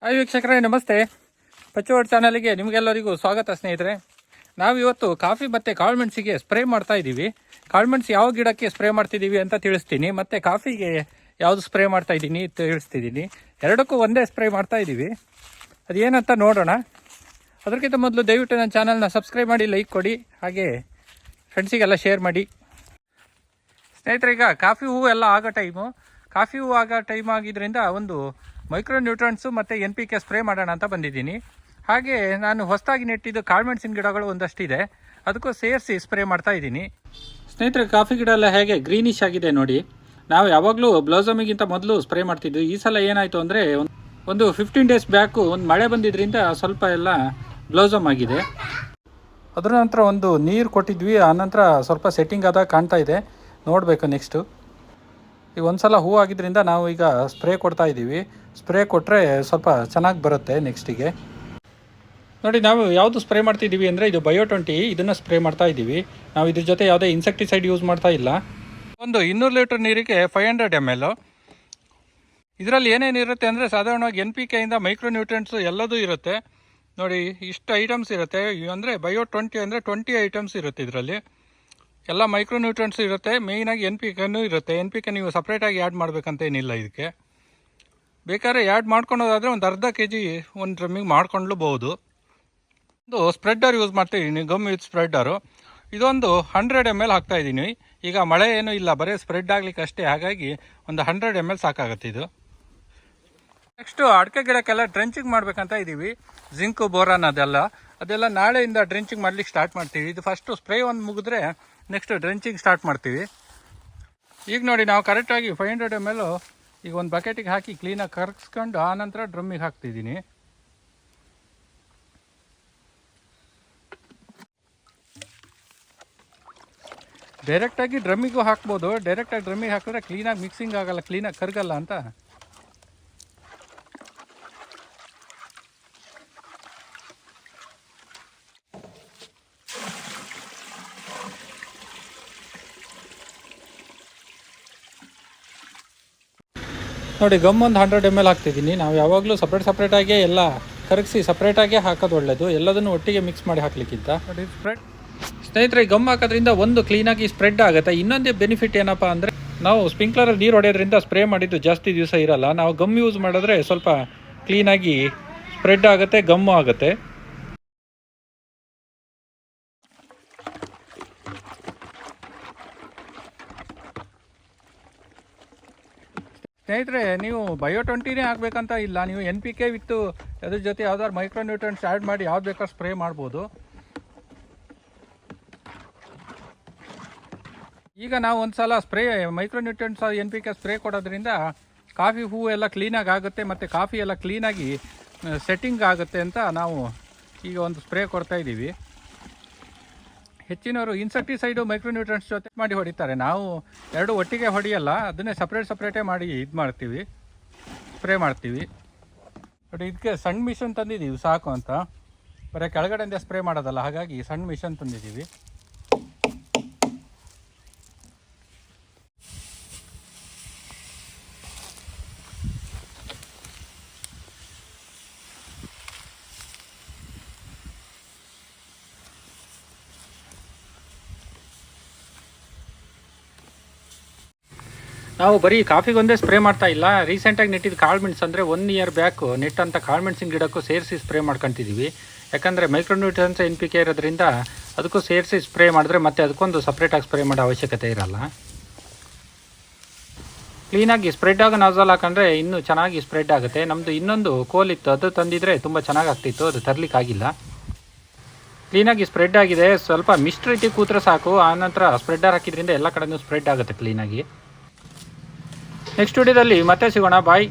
Hi ವೀಕ್ಷಕರೇ, ನಮಸ್ತೆ. ಪಚ್ಚುವಡ್ ಚಾನಲ್ಗೆ ನಿಮಗೆಲ್ಲರಿಗೂ ಸ್ವಾಗತ ಸ್ನೇಹಿತರೆ. ನಾವಿವತ್ತು ಕಾಫಿ ಮತ್ತು ಕಾಳುಮೆಣಸಿಗೆ ಸ್ಪ್ರೇ ಮಾಡ್ತಾ ಇದ್ದೀವಿ. ಕಾಳುಮೆಣಸು ಯಾವ ಗಿಡಕ್ಕೆ ಸ್ಪ್ರೇ ಮಾಡ್ತಿದ್ದೀವಿ ಅಂತ ತಿಳಿಸ್ತೀನಿ, ಮತ್ತು ಕಾಫಿಗೆ ಯಾವುದು ಸ್ಪ್ರೇ ಮಾಡ್ತಾ ಇದ್ದೀನಿ ತಿಳಿಸ್ತಿದ್ದೀನಿ. ಎರಡಕ್ಕೂ ಒಂದೇ ಸ್ಪ್ರೇ ಮಾಡ್ತಾ ಇದ್ದೀವಿ. ಅದೇನಂತ ನೋಡೋಣ. ಅದಕ್ಕಿಂತ ಮೊದಲು ದಯವಿಟ್ಟು ನನ್ನ ಚಾನಲ್ನ ಸಬ್ಸ್ಕ್ರೈಬ್ ಮಾಡಿ, ಲೈಕ್ ಕೊಡಿ, ಹಾಗೆ ಫ್ರೆಂಡ್ಸಿಗೆಲ್ಲ ಶೇರ್ ಮಾಡಿ. ಸ್ನೇಹಿತರೆ, ಈಗ ಕಾಫಿ ಹೂವು ಎಲ್ಲ ಆಗೋ ಟೈಮು. ಕಾಫಿ ಹೂವು ಆಗೋ ಟೈಮ್ ಆಗಿದ್ದರಿಂದ ಒಂದು ಮೈಕ್ರೋ ನ್ಯೂಟ್ರನ್ಸು ಮತ್ತು NPK ಸ್ಪ್ರೇ ಮಾಡೋಣ ಅಂತ ಬಂದಿದ್ದೀನಿ. ಹಾಗೆ ನಾನು ಹೊಸದಾಗಿ ನೆಟ್ಟಿದ್ದು ಕಾಳುಮೆಣಸಿನ ಗಿಡಗಳು ಒಂದಷ್ಟಿದೆ, ಅದಕ್ಕೂ ಸೇರಿಸಿ ಸ್ಪ್ರೇ ಮಾಡ್ತಾ ಇದ್ದೀನಿ. ಸ್ನೇಹಿತರೆ, ಕಾಫಿ ಗಿಡ ಎಲ್ಲ ಹೇಗೆ ಗ್ರೀನಿಶ್ ಆಗಿದೆ ನೋಡಿ. ನಾವು ಯಾವಾಗಲೂ ಬ್ಲೌಸಮಿಗಿಂತ ಮೊದಲು ಸ್ಪ್ರೇ ಮಾಡ್ತಿದ್ವಿ. ಈ ಸಲ ಏನಾಯಿತು ಅಂದರೆ, ಒಂದು 15 ಡೇಸ್ ಬ್ಯಾಕು ಒಂದು ಮಳೆ ಬಂದಿದ್ದರಿಂದ ಸ್ವಲ್ಪ ಎಲ್ಲ ಬ್ಲೌಸಮ್ ಆಗಿದೆ. ಅದರ ನಂತರ ಒಂದು ನೀರು ಕೊಟ್ಟಿದ್ವಿ, ಆನಂತರ ಸ್ವಲ್ಪ ಸೆಟ್ಟಿಂಗ್ ಆದಾಗ ಕಾಣ್ತಾ ಇದೆ. ನೋಡಬೇಕು ನೆಕ್ಸ್ಟು. ಈಗ ಒಂದು ಸಲ ಹೂ ಆಗಿದ್ದರಿಂದ ನಾವು ಈಗ ಸ್ಪ್ರೇ ಕೊಡ್ತಾ ಇದ್ದೀವಿ. ಸ್ಪ್ರೇ ಕೊಟ್ಟರೆ ಸ್ವಲ್ಪ ಚೆನ್ನಾಗಿ ಬರುತ್ತೆ ನೆಕ್ಸ್ಟಿಗೆ. ನೋಡಿ, ನಾವು ಯಾವುದು ಸ್ಪ್ರೇ ಮಾಡ್ತಿದ್ದೀವಿ ಅಂದರೆ ಇದು BioTwenty, ಇದನ್ನು ಸ್ಪ್ರೇ ಮಾಡ್ತಾ ಇದ್ದೀವಿ. ನಾವು ಇದ್ರ ಜೊತೆ ಯಾವುದೇ ಇನ್ಸೆಕ್ಟಿಸೈಡ್ ಯೂಸ್ ಮಾಡ್ತಾ ಇಲ್ಲ. ಒಂದು 200 ಲೀಟ್ರ್ ನೀರಿಗೆ 500 ml. ಇದರಲ್ಲಿ ಏನೇನಿರುತ್ತೆ ಅಂದರೆ, ಸಾಧಾರಣವಾಗಿ NPKಯಿಂದ ಮೈಕ್ರೋ ನ್ಯೂಟ್ರಿಯೆಂಟ್ಸು ಎಲ್ಲದೂ ಇರುತ್ತೆ ನೋಡಿ. ಇಷ್ಟು ಐಟಮ್ಸ್ ಇರುತ್ತೆ. ಅಂದರೆ BioTwenty ಅಂದರೆ 20 ಐಟಮ್ಸ್ ಇರುತ್ತೆ ಇದರಲ್ಲಿ. ಎಲ್ಲ ಮೈಕ್ರೋ ನ್ಯೂಟ್ರಿಯೆಂಟ್ಸ್ ಇರುತ್ತೆ. ಮೇಯ್ನಾಗಿ NPKನೂ ಇರುತ್ತೆ. NPK ನೀವು ಸಪ್ರೇಟಾಗಿ ಆ್ಯಡ್ ಮಾಡಬೇಕಂತ ಏನಿಲ್ಲ. ಇದಕ್ಕೆ ಬೇಕಾದ್ರೆ ಆ್ಯಡ್ ಮಾಡ್ಕೊಳೋದಾದರೆ ಒಂದು ಅರ್ಧ kg ಒಂದು ಡ್ರಮ್ಮಿಗೆ ಮಾಡ್ಕೊಳ್ಳಬಹುದು. ಒಂದು ಸ್ಪ್ರೆಡ್ಡರ್ ಯೂಸ್ ಮಾಡ್ತಾಯಿದ್ದೀನಿ, ಗಮ್ ವಿತ್ ಸ್ಪ್ರೆಡ್ಡರು. ಇದೊಂದು 100 ml ಹಾಕ್ತಾಯಿದ್ದೀನಿ. ಈಗ ಮಳೆ ಏನೂ ಇಲ್ಲ, ಬರೀ ಸ್ಪ್ರೆಡ್ ಆಗಲಿಕ್ಕೆ ಅಷ್ಟೇ. ಹಾಗಾಗಿ ಒಂದು 100 ml ಸಾಕಾಗುತ್ತೆ ಇದು. ನೆಕ್ಸ್ಟು ಅಡಿಕೆ ಗಿಡಕ್ಕೆಲ್ಲ ಡ್ರೆಂಚಿಂಗ್ ಮಾಡಬೇಕಂತ ಇದ್ದೀವಿ. ಜಿಂಕು, ಬೋರಾನ್ ಅದೆಲ್ಲ ನಾಳೆಯಿಂದ ಡ್ರೆಂಚಿಂಗ್ ಮಾಡ್ಲಿಕ್ಕೆ ಸ್ಟಾರ್ಟ್ ಮಾಡ್ತೀವಿ. ಇದು ಫಸ್ಟು ಸ್ಪ್ರೇ ಒಂದು ಮುಗಿದ್ರೆ ನೆಕ್ಸ್ಟ್ ಡ್ರೆಂಚಿಂಗ್ ಸ್ಟಾರ್ಟ್ ಮಾಡ್ತೀವಿ. ಈಗ ನೋಡಿ, ನಾವು ಕರೆಕ್ಟಾಗಿ 500 ml ಈಗ ಒಂದು ಬಕೆಟಿಗೆ ಹಾಕಿ ಕ್ಲೀನಾಗಿ ಕರಗಿಸ್ಕೊಂಡು ಆನಂತರ ಡ್ರಮ್ಮಿಗೆ ಹಾಕ್ತಿದ್ದೀನಿ. ಡೈರೆಕ್ಟಾಗಿ ಡ್ರಮ್ಮಿಗೂ ಹಾಕ್ಬೋದು. ಡೈರೆಕ್ಟಾಗಿ ಡ್ರಮ್ಮಿಗೆ ಹಾಕಿದ್ರೆ ಕ್ಲೀನಾಗಿ ಮಿಕ್ಸಿಂಗ್ ಆಗೋಲ್ಲ, ಕ್ಲೀನಾಗಿ ಕರಗಲ್ಲ ಅಂತ. ನೋಡಿ, ಗಮ್ ಒಂದು 100 ml ಹಾಕ್ತಿದ್ದೀನಿ. ನಾವು ಯಾವಾಗಲೂ ಸಪ್ರೇಟಾಗೇ ಎಲ್ಲ ಕರಗಿಸಿ ಸಪ್ರೇಟಾಗೇ ಹಾಕೋದು ಒಳ್ಳೆಯದು, ಎಲ್ಲದನ್ನು ಒಟ್ಟಿಗೆ ಮಿಕ್ಸ್ ಮಾಡಿ ಹಾಕಲಿಕ್ಕಿಂತ. ನೋಡಿ, ಸ್ನೇಹಿತರೆ, ಗಮ್ ಹಾಕೋದ್ರಿಂದ ಒಂದು ಕ್ಲೀನಾಗಿ ಸ್ಪ್ರೆಡ್ ಆಗುತ್ತೆ. ಇನ್ನೊಂದೇ ಬೆನಿಫಿಟ್ ಏನಪ್ಪ ಅಂದರೆ, ನಾವು ಸ್ಪ್ರಿಂಕ್ಲರಲ್ಲಿ ನೀರು ಹೊಡೆಯೋದ್ರಿಂದ ಸ್ಪ್ರೇ ಮಾಡಿದ್ದು ಜಾಸ್ತಿ ದಿವಸ ಇರಲ್ಲ. ನಾವು ಗಮ್ ಯೂಸ್ ಮಾಡಿದ್ರೆ ಸ್ವಲ್ಪ ಕ್ಲೀನಾಗಿ ಸ್ಪ್ರೆಡ್ ಆಗುತ್ತೆ, ಗಮ್ಮು ಆಗುತ್ತೆ. ಸ್ನೇಹಿತರೆ, ನೀವು BioTwentyನೇ ಆಗಬೇಕಂತ ಇಲ್ಲ. ನೀವು NPK ವಿತ್ತು ಅದ್ರ ಜೊತೆ ಯಾವ್ದಾದ್ರು ಮೈಕ್ರೋ ನ್ಯೂಟ್ರಿಯೆಂಟ್ಸ್ ಆ್ಯಡ್ ಮಾಡಿ ಯಾವ್ದು ಬೇಕಾದ್ರೂ ಸ್ಪ್ರೇ ಮಾಡ್ಬೋದು. ಈಗ ನಾವು ಒಂದು ಸಲ spray micro nutrients NPK spray ಕೊಡೋದ್ರಿಂದ ಕಾಫಿ ಹೂವು ಎಲ್ಲ ಕ್ಲೀನಾಗಿ ಆಗುತ್ತೆ, ಮತ್ತು ಕಾಫಿ ಎಲ್ಲ ಕ್ಲೀನಾಗಿ ಸೆಟ್ಟಿಂಗ್ ಆಗುತ್ತೆ ಅಂತ ನಾವು ಈಗ ಒಂದು ಸ್ಪ್ರೇ ಕೊಡ್ತಾಯಿದ್ದೀವಿ. ಹೆಚ್ಚಿನವರು ಇನ್ಸೆಕ್ಟಿಸೈಡು ಮೈಕ್ರೋ ನ್ಯೂಟ್ರಿಯೆಂಟ್ಸ್ ಜೊತೆ ಮಾಡಿ ಹೊಡಿತಾರೆ. ನಾವು ಎರಡು ಒಟ್ಟಿಗೆ ಹೊಡೆಯಲ್ಲ, ಅದನ್ನೇ ಸಪ್ರೇಟೇ ಮಾಡಿ ಸ್ಪ್ರೇ ಮಾಡ್ತೀವಿ. ಬಟ್ ಇದಕ್ಕೆ ಸಣ್ಣ ಮಿಷನ್ ತಂದಿದ್ದೀವಿ ಸಾಕು ಅಂತ, ಬರೀ ಕೆಳಗಡೆಯಿಂದ ಸ್ಪ್ರೇ ಮಾಡೋದಲ್ಲ, ಹಾಗಾಗಿ ಸಣ್ಣ ಮಿಷನ್ ತಂದಿದ್ದೀವಿ. ನಾವು ಬರೀ ಕಾಫಿಗೊಂದೇ ಸ್ಪ್ರೇ ಮಾಡ್ತಾ ಇಲ್ಲ. ರೀಸೆಂಟಾಗಿ ನೆಟ್ಟಿದ್ದು ಕಾಳುಮೆಣಸು ಅಂದರೆ 1 ಇಯರ್ ಬ್ಯಾಕು ನೆಟ್ಟಂಥ ಕಾಳುಮೆಣಸಿನ ಗಿಡಕ್ಕೂ ಸೇರಿಸಿ ಸ್ಪ್ರೇ ಮಾಡ್ಕೊತಿದ್ದೀವಿ. ಯಾಕಂದರೆ ಮೈಕ್ರೋ ನ್ಯೂಟ್ರಿಯೆಂಟ್ಸ್ NPK ಇರೋದ್ರಿಂದ ಅದಕ್ಕೂ ಸೇರಿಸಿ ಸ್ಪ್ರೇ ಮಾಡಿದ್ರೆ ಮತ್ತೆ ಅದಕ್ಕೊಂದು ಸಪ್ರೇಟಾಗಿ ಸ್ಪ್ರೇ ಮಾಡೋ ಅವಶ್ಯಕತೆ ಇರಲ್ಲ. ಕ್ಲೀನಾಗಿ ಸ್ಪ್ರೆಡ್ ಆಗೋ ನಾಜಲ್ ಹಾಕೊಂಡ್ರೆ ಇನ್ನೂ ಚೆನ್ನಾಗಿ ಸ್ಪ್ರೆಡ್ ಆಗುತ್ತೆ. ನಮ್ಮದು ಇನ್ನೊಂದು ಕೋಲ್ ಇತ್ತು, ಅದು ತಂದಿದ್ರೆ ತುಂಬ ಚೆನ್ನಾಗಿ ಆಗ್ತಿತ್ತು, ಅದು ತರಲಿಕ್ಕಾಗಿಲ್ಲ. ಕ್ಲೀನಾಗಿ ಸ್ಪ್ರೆಡ್ ಆಗಿದೆ. ಸ್ವಲ್ಪ ಮಿಸ್ಟ್ ರೀತಿ ಕೂತ್ರೆ ಸಾಕು, ಆನಂತರ ಸ್ಪ್ರೆಡ್ಡರ್ ಹಾಕಿದ್ರಿಂದ ಎಲ್ಲ ಕಡೆಯೂ ಸ್ಪ್ರೆಡ್ ಆಗುತ್ತೆ ಕ್ಲೀನಾಗಿ. ನೆಕ್ಸ್ಟ್ ವಿಡಿಯೋದಲ್ಲಿ ಮತ್ತೆ ಸಿಗೋಣ. ಬಾಯ್.